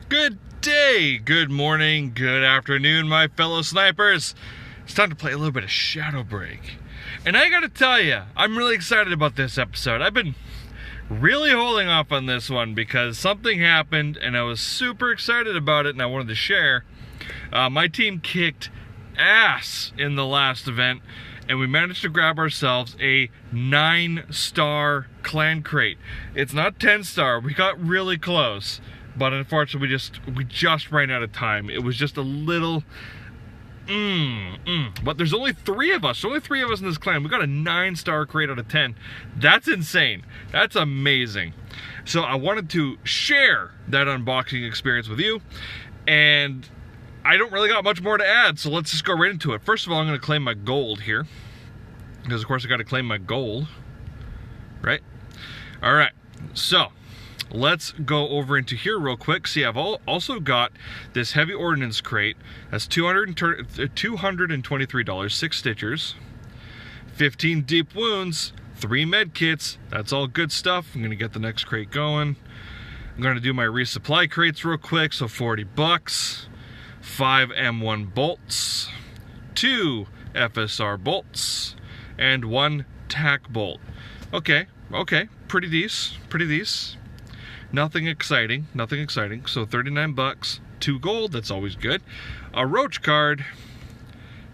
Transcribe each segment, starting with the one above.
Good day, good morning, good afternoon, my fellow snipers. It's time to play a little bit of ShadowBreak. And I gotta tell you, I'm really excited about this episode. I've been really holding off on this one because something happened and I was super excited about it and I wanted to share. My team kicked ass in the last event and we managed to grab ourselves a 9-star clan crate. It's not 10-star, we got really close. But unfortunately, we just ran out of time. It was just a little, But there's only 3 of us. There's only 3 of us in this clan. We got a 9-star crate out of 10. That's insane. That's amazing. So I wanted to share that unboxing experience with you. And I don't really got much more to add. So let's just go right into it. First of all, I'm going to claim my gold here. Because, of course, I got to claim my gold. Right? All right. So let's go over into here real quick. See, I've also got this heavy ordnance crate. That's $223, 6 stitchers, 15 deep wounds, 3 med kits. That's all good stuff. I'm gonna get the next crate going. I'm gonna do my resupply crates real quick. So 40 bucks, 5 M1 bolts, 2 FSR bolts, and 1 tack bolt. Okay, pretty decent. Nothing exciting. So 39 bucks, 2 gold, that's always good. A roach card,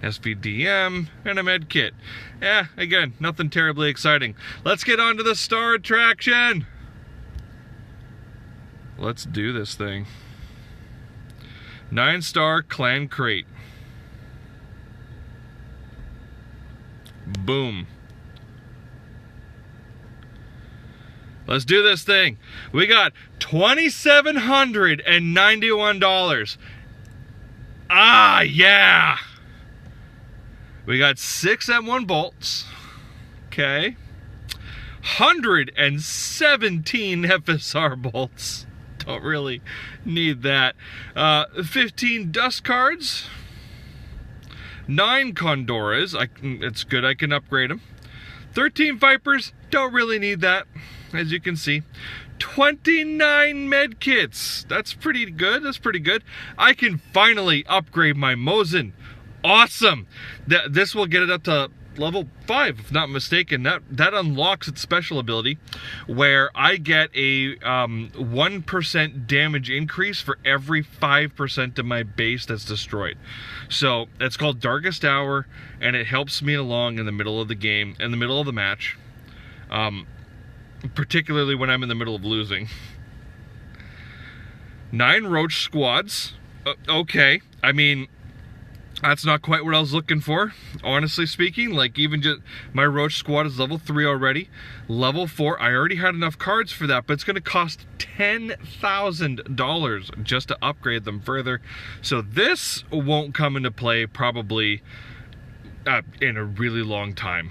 SVDM, and a med kit. Yeah, again, nothing terribly exciting. Let's get on to the star attraction. Let's do this thing. 9-star clan crate. Boom. Let's do this thing. We got $2,791. Ah, yeah. We got 6 M1 bolts. Okay. 117 FSR bolts. Don't really need that. 15 dust cards. 9 Condoras. It's good I can upgrade them. 13 Vipers. Don't really need that. As you can see, 29 med kits. That's pretty good. I can finally upgrade my Mosin. Awesome. This will get it up to level 5, if not mistaken. That unlocks its special ability, where I get a 1% damage increase for every 5% of my base that's destroyed. So it's called Darkest Hour, and it helps me along in the middle of the game, in the middle of the match. Particularly when I'm in the middle of losing. 9 roach squads. Okay, I mean, that's not quite what I was looking for, honestly speaking. Like, even just my roach squad is level 3 already. Level 4, I already had enough cards for that, but it's going to cost $10,000 just to upgrade them further. So this won't come into play probably in a really long time.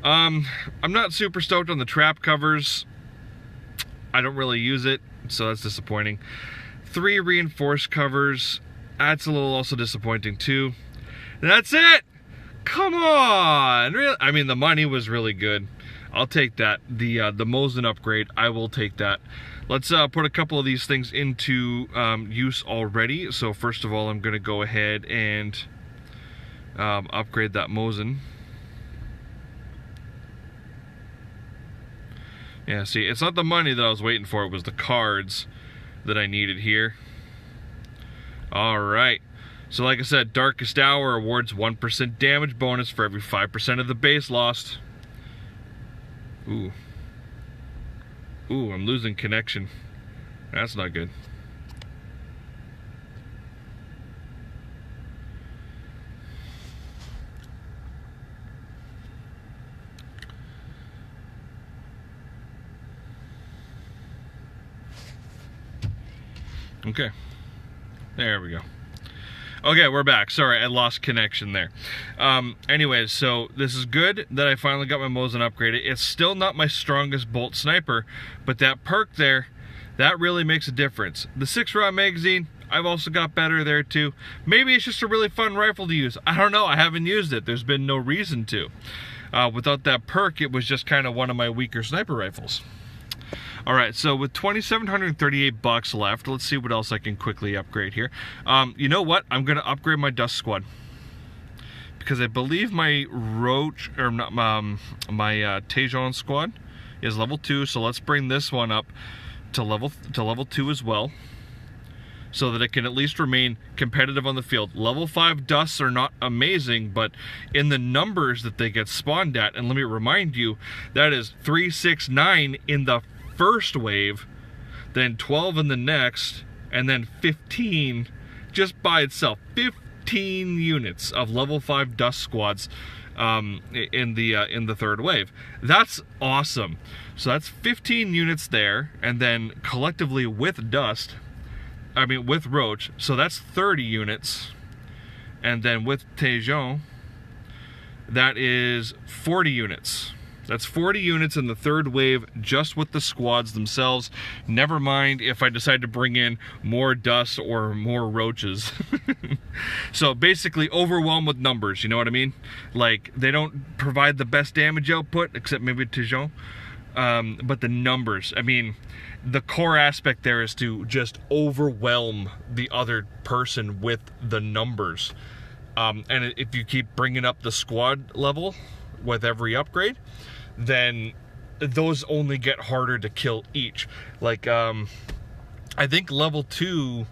I'm not super stoked on the trap covers. I don't really use it, so that's disappointing. 3 reinforced covers. That's a little also disappointing too. And that's it! Come on! Really? I mean, the money was really good. I'll take that. The Mosin upgrade, I will take that. Let's put a couple of these things into use already. So first of all, I'm going to go ahead and upgrade that Mosin. Yeah, see, it's not the money that I was waiting for, it was the cards that I needed here. Alright, so like I said, Darkest Hour awards 1% damage bonus for every 5% of the base lost. Ooh, I'm losing connection. That's not good. Okay, there we go. Okay, we're back. Sorry, I lost connection there. Anyways, so this is good that I finally got my Mosin upgraded. It's still not my strongest bolt sniper, but that perk there, that really makes a difference. The 6-round magazine, I've also got better there too. Maybe it's just a really fun rifle to use. I don't know, I haven't used it. There's been no reason to. Without that perk, it was just kind of one of my weaker sniper rifles. All right, so with $2,738 left, let's see what else I can quickly upgrade here. You know what? I'm going to upgrade my Dust Squad, because I believe my Roach, or not, my Tejon squad is level 2. So let's bring this one up to level 2 as well, so that it can at least remain competitive on the field. Level 5 dusts are not amazing, but in the numbers that they get spawned at, and let me remind you, that is 3, 6, 9 in the first wave, then 12 in the next, and then 15 just by itself. 15 units of level 5 dust squads in the third wave. That's awesome. So that's 15 units there, and then collectively with with Roach, so that's 30 units, and then with Tejon, that is 40 units. That's 40 units in the third wave just with the squads themselves. Never mind if I decide to bring in more dust or more roaches. So basically overwhelmed with numbers, you know what I mean? Like, they don't provide the best damage output, except maybe Tejon. But the numbers, I mean, the core aspect there is to just overwhelm the other person with the numbers. And if you keep bringing up the squad level with every upgrade, then those only get harder to kill each. Like, I think level 2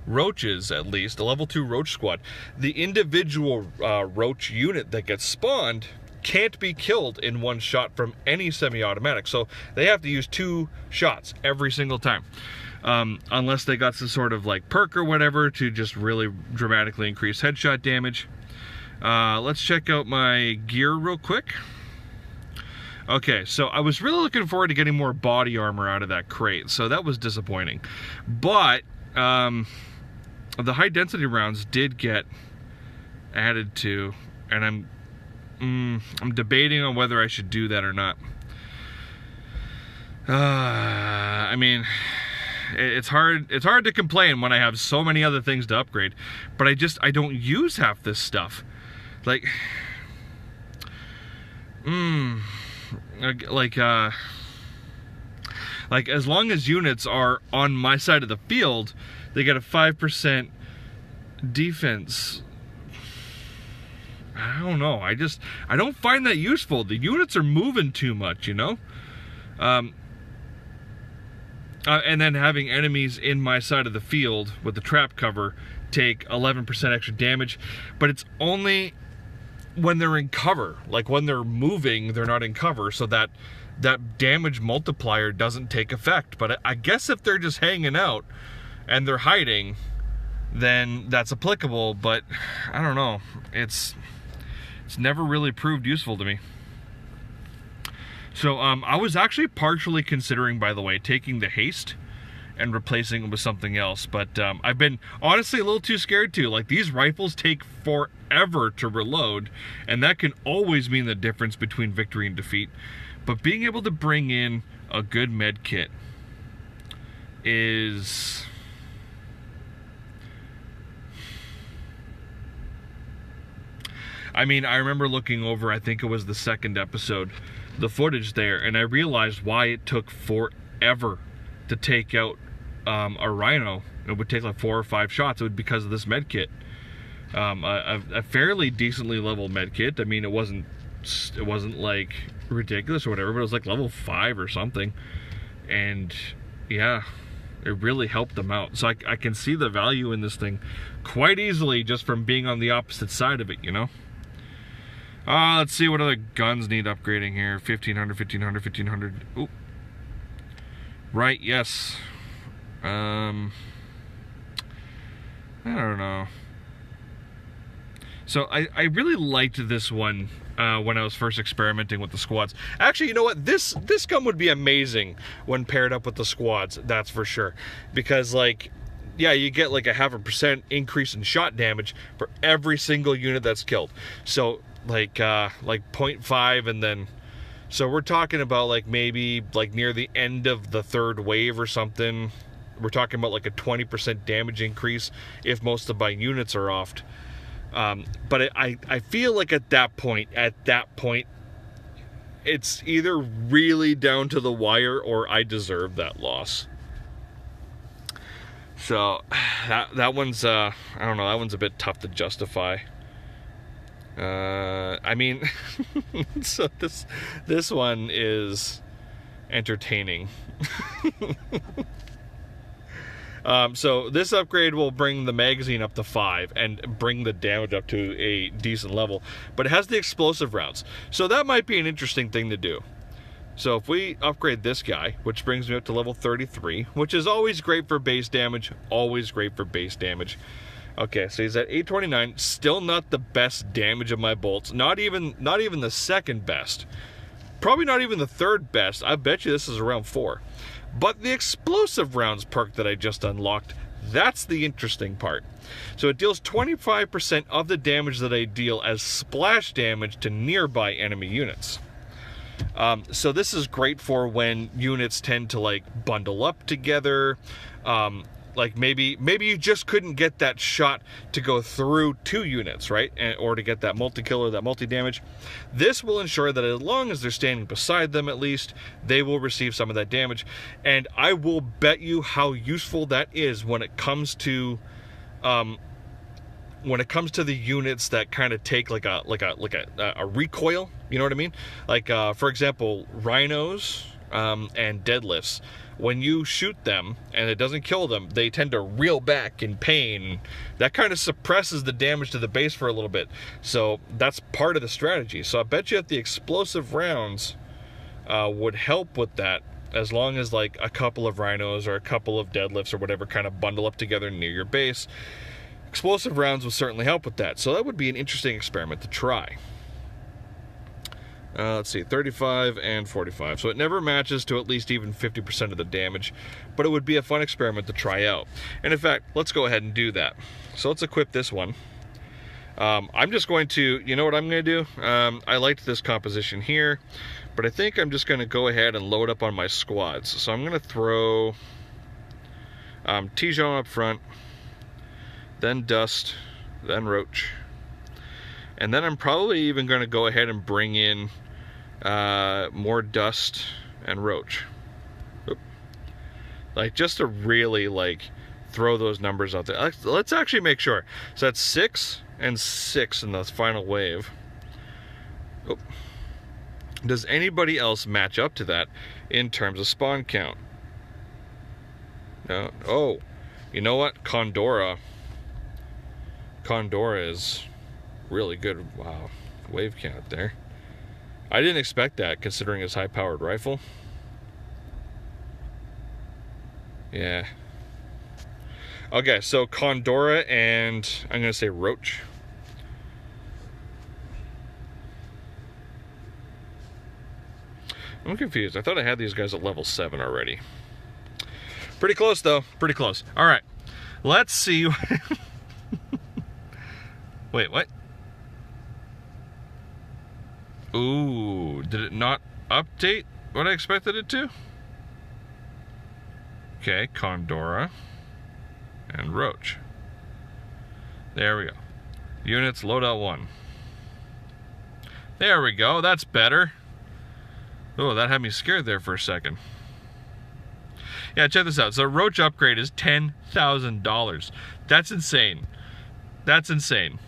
roaches, at least, a level 2 roach squad, the individual roach unit that gets spawned can't be killed in one shot from any semi-automatic. So they have to use 2 shots every single time. Unless they got some sort of like perk or whatever to just really dramatically increase headshot damage. Let's check out my gear real quick. Okay, so I was really looking forward to getting more body armor out of that crate, so that was disappointing. But the high density rounds did get added to, and I'm debating on whether I should do that or not. I mean, it's hard to complain when I have so many other things to upgrade, but I don't use half this stuff. Like as long as units are on my side of the field, they get a 5% defense. I don't know. I don't find that useful. The units are moving too much, you know? And then having enemies in my side of the field with the trap cover take 11% extra damage, but it's only when they're in cover. Like when they're moving, they're not in cover, so that damage multiplier doesn't take effect. But I guess if they're just hanging out and they're hiding, then that's applicable, but I don't know. It's never really proved useful to me. So I was actually partially considering, by the way, taking the haste and replacing it with something else, but I've been honestly a little too scared to. Like, these rifles take forever to reload, and that can always mean the difference between victory and defeat. But being able to bring in a good med kit is... I mean, I remember looking over, I think it was the second episode, the footage there, and I realized why it took forever to take out a rhino. It would take like 4 or 5 shots. It was because of this med kit. A fairly decently leveled med kit. I mean, it wasn't like ridiculous or whatever, but it was like level 5 or something. And yeah, it really helped them out. So I can see the value in this thing quite easily just from being on the opposite side of it, you know? Let's see what other guns need upgrading here. 1500, 1500, 1500. Oop. Right, yes. I don't know. So I really liked this one when I was first experimenting with the squads. Actually, you know what? This gun would be amazing when paired up with the squads, that's for sure. Because, like, yeah, you get like a 0.5% increase in shot damage for every single unit that's killed. So like 0.5, and then so we're talking about like maybe like near the end of the third wave or something, we're talking about like a 20% damage increase if most of my units are offed. But I feel like at that point it's either really down to the wire or I deserve that loss. So that one's I don't know, that one's a bit tough to justify. I mean, so this one is entertaining. So this upgrade will bring the magazine up to 5 and bring the damage up to a decent level, but it has the explosive rounds, so that might be an interesting thing to do. So if we upgrade this guy, which brings me up to level 33, which is always great for base damage, always great for base damage. Okay, so he's at 829, still not the best damage of my bolts, not even the second best, probably not even the third best. I bet you this is around 4. But the explosive rounds perk that I just unlocked, that's the interesting part. So it deals 25% of the damage that I deal as splash damage to nearby enemy units. So this is great for when units tend to like bundle up together. Like maybe you just couldn't get that shot to go through 2 units, right? Or to get that multi-kill or that multi-damage. This will ensure that as long as they're standing beside them, at least, they will receive some of that damage. And I will bet you how useful that is when it comes to the units that kind of take like a recoil. You know what I mean? Like for example, rhinos and deadlifts. When you shoot them and it doesn't kill them, they tend to reel back in pain. That kind of suppresses the damage to the base for a little bit. So that's part of the strategy. So I bet you that the explosive rounds would help with that, as long as like a couple of rhinos or a couple of deadlifts or whatever kind of bundle up together near your base. Explosive rounds would certainly help with that. So that would be an interesting experiment to try. Let's see, 35 and 45. So it never matches to at least even 50% of the damage, but it would be a fun experiment to try out. And in fact, let's go ahead and do that. So let's equip this one. I'm just going to, you know what I'm going to do? I liked this composition here, but I think I'm just going to go ahead and load up on my squads. So I'm going to throw T-Zone up front, then Dust, then Roach. And then I'm probably even going to go ahead and bring in more Dust and Roach. Oop. Like, just to really, like, throw those numbers out there. Let's actually make sure. So that's 6 and 6 in the final wave. Oop. Does anybody else match up to that in terms of spawn count? No. Oh, you know what? Condora is really good. Wow, wave count there. I didn't expect that, considering his high-powered rifle. Yeah. Okay, so Condora and I'm gonna say Roach. I'm confused. I thought I had these guys at level 7 already. Pretty close though. Pretty close. All right. Let's see. Wait, what? Ooh, did it not update what I expected it to? Okay, Condora and Roach. There we go. Units, loadout 1. There we go, that's better. Oh, that had me scared there for a second. Yeah, check this out. So Roach upgrade is $10,000. That's insane. That's insane.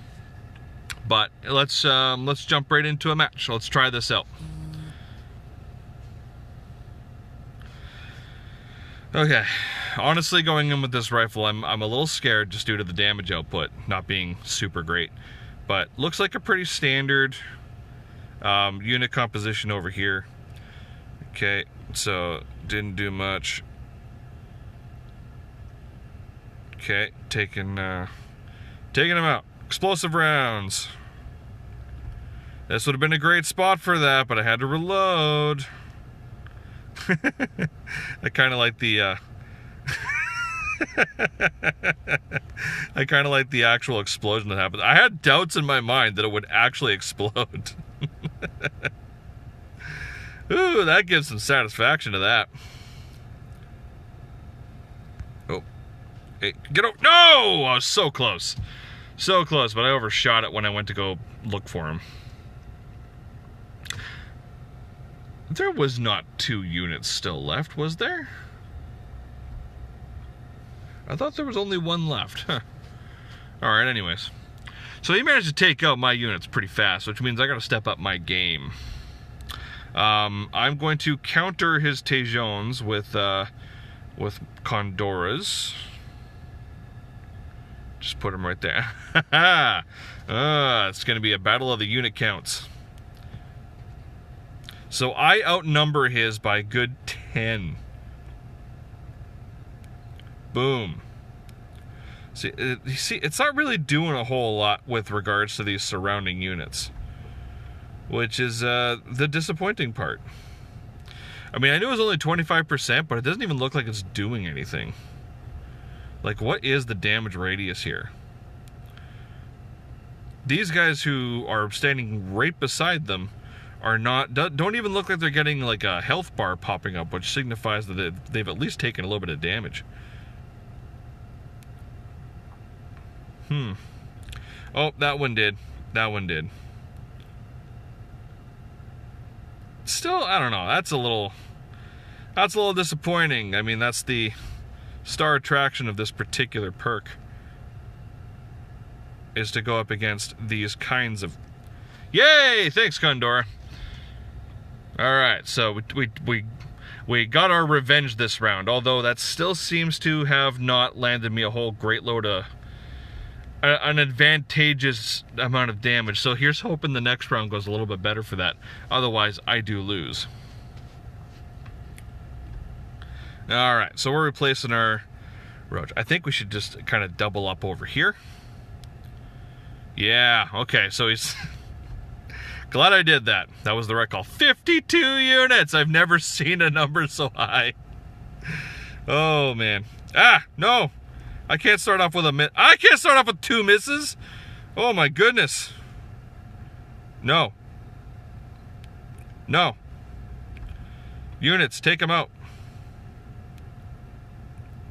But let's jump right into a match. Let's try this out. Okay, honestly, going in with this rifle, I'm a little scared just due to the damage output not being super great. But looks like a pretty standard unit composition over here. Okay, so didn't do much. Okay, taking them out. Explosive rounds. This would have been a great spot for that, but I had to reload. I kind of like the I kind of like the actual explosion that happened. I had doubts in my mind that it would actually explode. Ooh, that gives some satisfaction to that. Oh, hey, get over! No, I was so close. So close, but I overshot it when I went to go look for him. There was not 2 units still left, was there? I thought there was only 1 left. Huh. Alright, anyways. So he managed to take out my units pretty fast, which means I gotta step up my game. I'm going to counter his Tejons with Condoras. Just put him right there. It's gonna be a battle of the unit counts. So I outnumber his by a good 10. Boom. See, it's not really doing a whole lot with regards to these surrounding units, which is the disappointing part. I mean, I knew it was only 25%, but it doesn't even look like it's doing anything. Like, what is the damage radius here? These guys who are standing right beside them are not, don't even look like they're getting like a health bar popping up, which signifies that they've at least taken a little bit of damage. Oh, that one did. That one did. Still, I don't know. That's a little disappointing. I mean, that's the star attraction of this particular perk, is to go up against these kinds of... Yay! Thanks, Condor. Alright, so we got our revenge this round, although that still seems to have not landed me a whole great load of... an advantageous amount of damage. So here's hoping the next round goes a little bit better for that. Otherwise, I do lose. Alright, so we're replacing our roach. I think we should just kind of double up over here. Yeah, okay, so he's... Glad I did that. That was the right call. 52 units! I've never seen a number so high. Oh, man. Ah, no! I can't start off with a miss. I can't start off with 2 misses! Oh, my goodness. No. No. Units, take them out.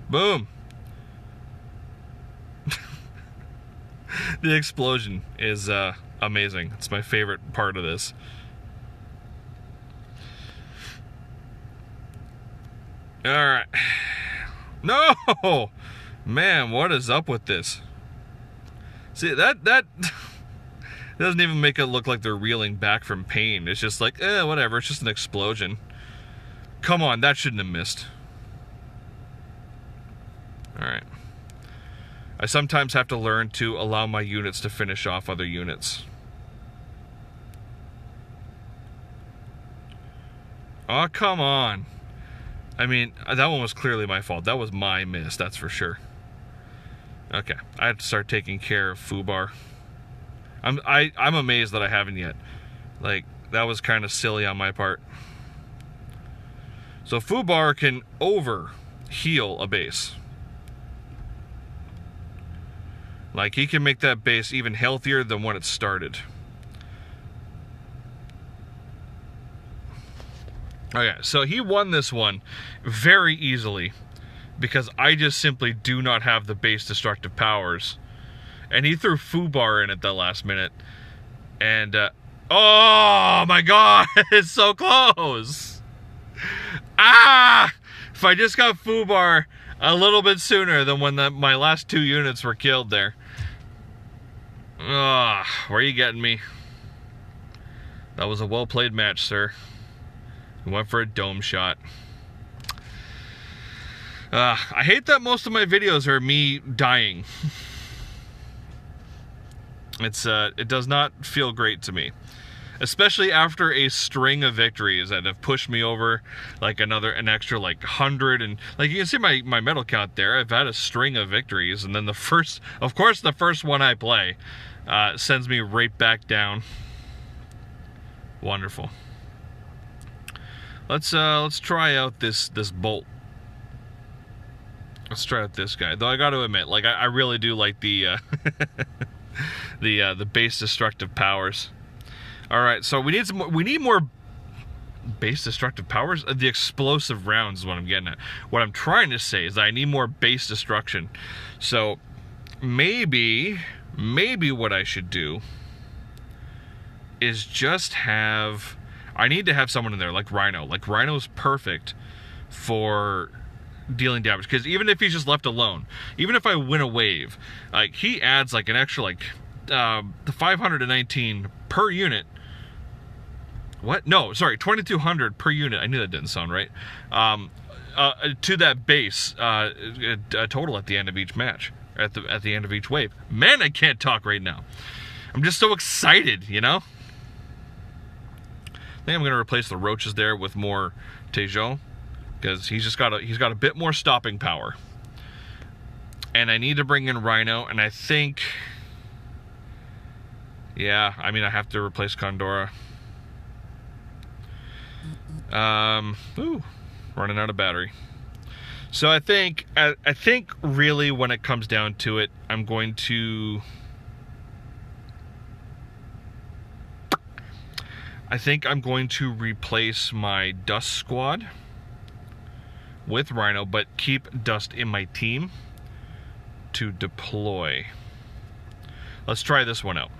Boom. The explosion is amazing. It's my favorite part of this. Alright. No! Man, what is up with this? See, that doesn't even make it look like they're reeling back from pain. It's just like, whatever, it's just an explosion. Come on, that shouldn't have missed. Alright. I sometimes have to learn to allow my units to finish off other units. Oh, come on. I mean, that one was clearly my fault. That was my miss, that's for sure. Okay, I have to start taking care of Fubar. I'm amazed that I haven't yet. Like, that was kind of silly on my part. So Fubar can over-heal a base. Like, he can make that base even healthier than when it started. Okay, so he won this one very easily, because I just simply do not have the base destructive powers. And he threw Fubar in at the last minute. And, oh my god, it's so close! Ah! If I just got Fubar a little bit sooner than when my last 2 units were killed there. Ah, where are you getting me? That was a well-played match, sir. We went for a dome shot. I hate that most of my videos are me dying. It does not feel great to me. Especially after a string of victories that have pushed me over like an extra like 100, and like you can see my medal count there. I've had a string of victories, and then the first one I play sends me right back down. Wonderful. Let's try out this bolt. Let's try out this guy. Though I got to admit, like I really do like the the base destructive powers. All right, so we need more base destructive powers. The explosive rounds is what I'm getting at. What I'm trying to say is that I need more base destruction. So maybe what I should do is just have... I need to have someone in there like Rhino. Like, Rhino's perfect for dealing damage, because even if he's just left alone, even if I win a wave, like, he adds like an extra like the 519 per unit. What? No, sorry, 2200 per unit. I knew that didn't sound right. To that base total at the end of each match, at the end of each wave. Man, I can't talk right now. I'm just so excited, you know. I think I'm gonna replace the roaches there with more Tejon, because he's got a bit more stopping power. And I need to bring in Rhino, and I think, yeah, I mean, I have to replace Condora. Ooh, running out of battery. So I think really when it comes down to it, I'm going to, replace my Dust Squad with Rhino, but keep Dust in my team to deploy. Let's try this one out.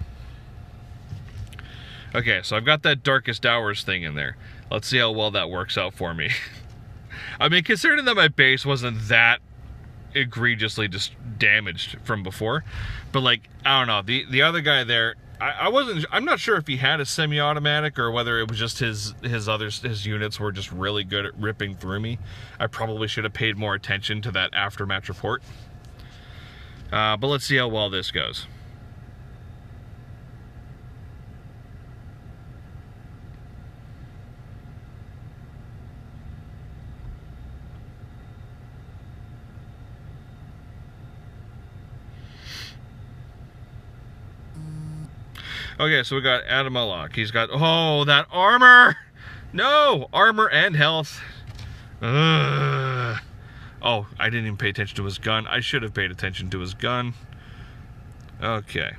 Okay, so I've got that Darkest Hours thing in there. Let's see how well that works out for me. I mean, considering that my base wasn't that egregiously just damaged from before, but like, I don't know, the other guy there, I'm not sure if he had a semi-automatic or whether it was just his units were just really good at ripping through me. I probably should have paid more attention to that aftermatch report. But let's see how well this goes. Okay, so we got Adamalak. He's got, oh, that armor! No! Armor and health. Ugh. Oh, I didn't even pay attention to his gun. I should have paid attention to his gun. Okay.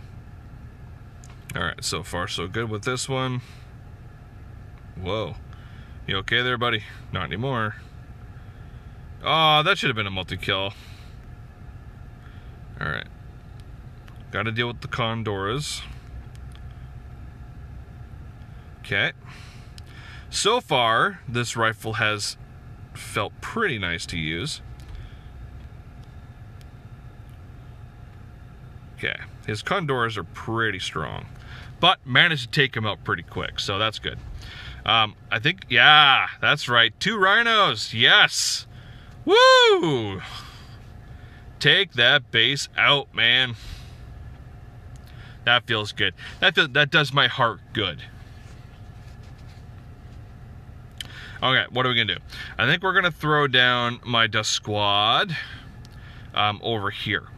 Alright, so far so good with this one. Whoa. You okay there, buddy? Not anymore. Oh, that should have been a multi-kill. Alright. Gotta deal with the Condoras. Okay. So far, this rifle has felt pretty nice to use. Okay. His Condoras are pretty strong, but managed to take him out pretty quick, so that's good. I think, yeah, that's right. 2 rhinos. Yes. Woo! Take that base out, man. That feels good. That does my heart good. Okay, what are we gonna do? I think we're gonna throw down my Dust Squad over here.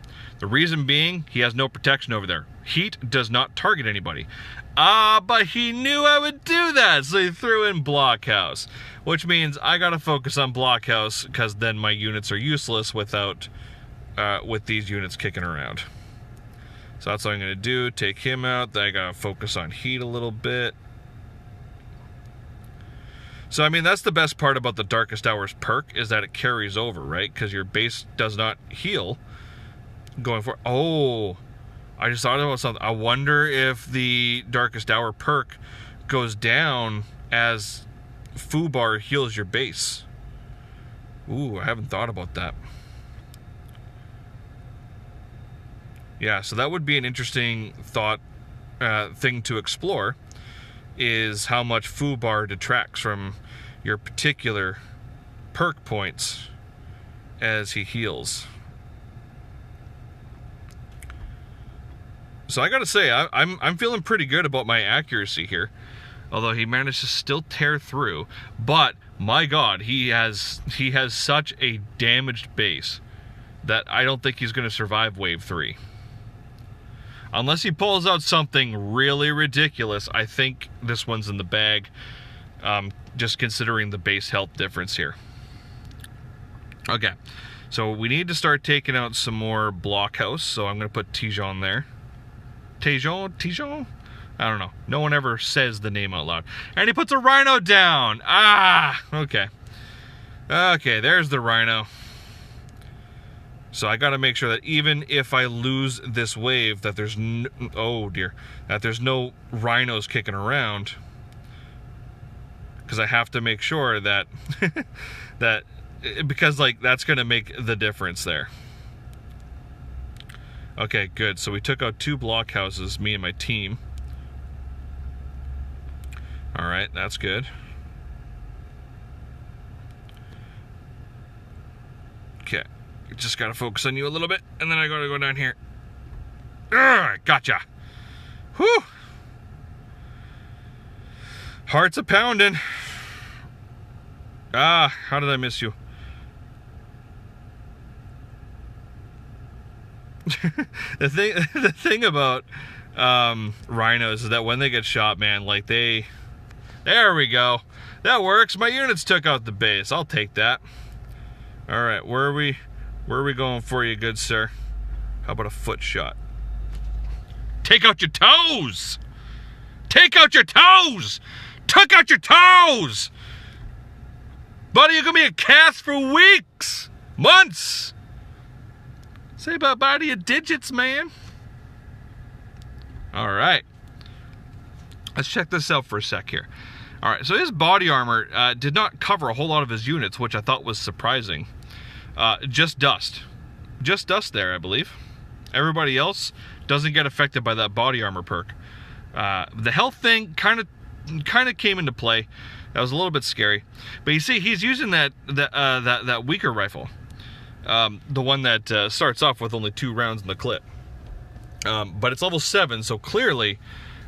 The reason being, he has no protection over there. Heat does not target anybody. But he knew I would do that, so he threw in Blockhouse, which means I gotta focus on Blockhouse, because then my units are useless without with these units kicking around. So that's what I'm gonna do. Take him out. Then I gotta focus on Heat a little bit. So, I mean, that's the best part about the Darkest Hours perk, is that it carries over, right? Because your base does not heal going for... Oh, I just thought about something. I wonder if the Darkest Hour perk goes down as Fubar heals your base. Ooh, I haven't thought about that. Yeah, so that would be an interesting thing to explore, is how much Fubar detracts from your particular perk points as he heals. So I gotta say, I'm feeling pretty good about my accuracy here, although he managed to still tear through. But my God, he has such a damaged base that I don't think he's gonna survive Wave 3. Unless he pulls out something really ridiculous, I think this one's in the bag, just considering the base health difference here. Okay, so we need to start taking out some more Blockhouse, so I'm going to put Tejon there. Tejon? I don't know. No one ever says the name out loud. And he puts a Rhino down! Ah! Okay. Okay, there's the Rhino. So I gotta make sure that even if I lose this wave, that there's no, oh dear, that there's no rhinos kicking around. because I have to make sure that because like that's gonna make the difference there. Okay, good. So we took out 2 blockhouses, me and my team. All right, that's good. Okay, just gotta focus on you a little bit, and then I gotta go down here. Gotcha. Whew. Heart's a pounding. Ah, how did I miss you? the thing about rhinos is that when they get shot, man, like there we go. That works. My units took out the base. I'll take that. All right, where are we going for you, good sir? How about a foot shot? Take out your toes! Take out your toes! Took out your toes! Buddy, you're gonna be a cast for weeks! Months! Say bye-bye to your digits, man. Alright. Let's check this out for a sec here. Alright, so his body armor did not cover a whole lot of his units, which I thought was surprising. Just dust. Just dust there, I believe. Everybody else doesn't get affected by that body armor perk. The health thing kind of came into play. That was a little bit scary. But you see, he's using that weaker rifle. The one that starts off with only 2 rounds in the clip. But it's level 7, so clearly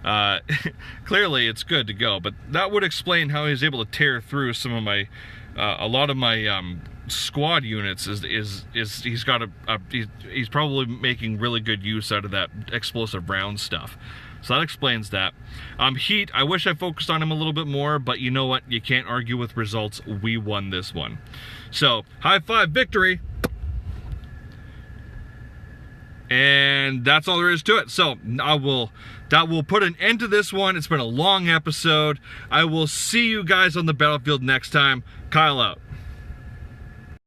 it's good to go. But that would explain how he's able to tear through some of my a lot of my squad units. He's got he's probably making really good use out of that explosive round stuff. So that explains that. Heat, I wish I focused on him a little bit more, but you know what? You can't argue with results. We won this one. So, high five, victory. And that's all there is to it. So, that will put an end to this one. It's been a long episode. I will see you guys on the battlefield next time. Kyle out.